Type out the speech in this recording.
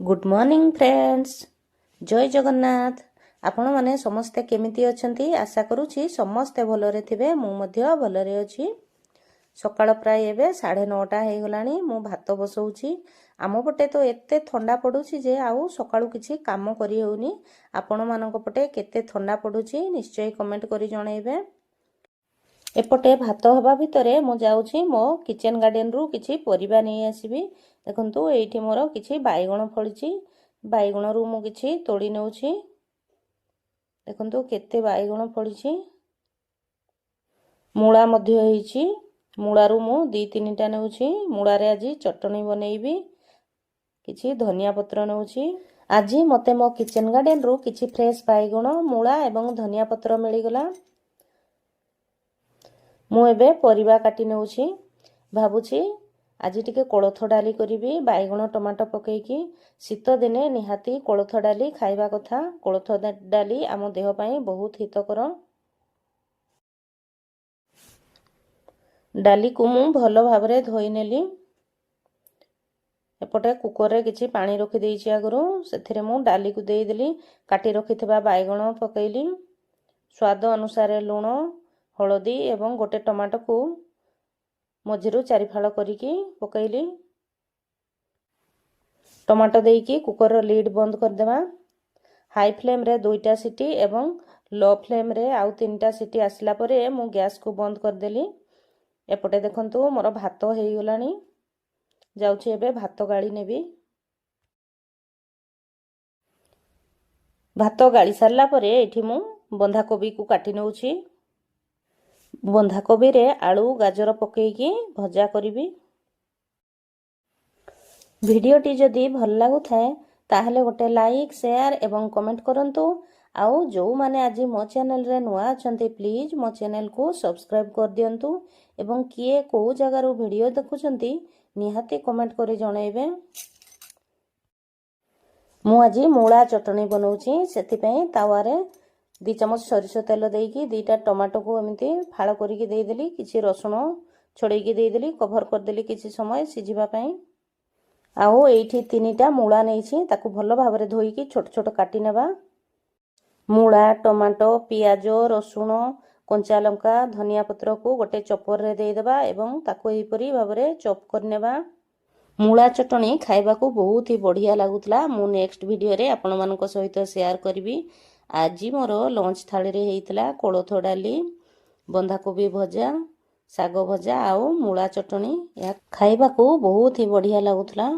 Good morning friends जय जगन्नाथ आपण माने समस्ते केमिति अछंती आशा करूची समस्ते भलरे थिबे मु मध्य भलरे अछि। सकाळ प्राय एबे 9:30 हे गलानी मु भात बसौची। आम पटे तो एते ठंडा पडुची जे आउ सकाळू किछि काम करि होउनी। आपण मानक पटे केते ठंडा पडुची निश्चय कमेंट करि जणैबे। एपटे भात हवा भितरे मु जाउची मो किचन गार्डन रु किछि परिबा नै आसीबी। देखंतु एठी मोर किछि बाइगण फळिची, बाइगण रु मु किछि तोडी नेउची। देखंतु केते बाइगण फळिची, मूळा मध्य हेइची। मूळा रु मु 2-3 टा नेउची। मूळा रे आजी चटणी बनेइबी। किछि धनिया पत्र नेउची। आजी मते मो किचन गार्डन रु किछि फ्रेश बाइगण, मूळा एवं धनिया पत्र मिली गला। मु एबे परिबा काटी नेउची। भाबुची आज टिके कोलथ डाली करिबी बाइगण टमाटो पकेइकी। शीत दिने निहाती कोलथ डाली खाइबा कथा। कोलथ डाली आम देह पई बहुत हितकर। डाली को मु भलो भाबरे धोई नेली। एपटे कुकर रे किछि पानी रखि देइछि आगरो। सेथिरे मु डाली को देई देली। काटी रखिथिबा बाइगण पकेइली। स्वाद अनुसार लूण, हळदी एवं गोटे टमाटो को मझिरु 4 फाळ करिकी पकेइली। टमाटो देइकी कुकर रो लीड बंद कर देबा। हाई फ्लेम रे 2टा सीटी एवं लो फ्लेम रे आउ 3टा सीटी आसला परे मु गैस को बंद कर देली। एपटे देखंतु मोर भात हेइ गलानी। जाउछि एबे भात गाळी नेबी। भात गाळी सारला परे एठी मु बंधा कोबी को काटी नेउछि। बंधा कोबी रे आलू गाजर पकेइकी भजा करिबी। भिडियोटी जदि भल लागु थाए ताहले गोटे लाइक शेयर एवं कमेंट करंतु। आउ जो माने आजी मो चैनल रे नुआ अछंती प्लीज मो चैनल को सब्सक्राइब कर दियंतु एवं किए को जगारू वीडियो देखुछंती निहाती कमेंट करि जणैबे। मु आजी मूळा चटणी बनौछि। सेति पई तावा रे 2 चमच सरिष तेल देइकी 2टा टमाटो को एमिति फाळ करिकी देइ देली। किछि रसुण छडैकी देइ देली। कवर कर देली किछि समय सिझिबा पई। आउ एठी 3टा मूळा नेइछि। ताकू भलो भाबरे धोइकी छोट छोट काटी नेबा। मूळा, टमाटो, पियाज, रसुण, कंचा लंका, धनिया पत्र को गोटे चॉपर रे देइ देबा एवं ताकू एपरी भाबरे चॉप कर नेबा। मूळा चटणी खाइबा को बहुत ही बढ़िया लागुतला। मु नेक्स्ट वीडियो रे आपण मानको सहित शेयर करबी। आजी मोर लंच थाली रे हेइतला कोलथ डाली, बंधा कोबी भजा, साग भजा आउ मूळा चटणी। या खाइबा को बहुत ही बढ़िया लागुतला।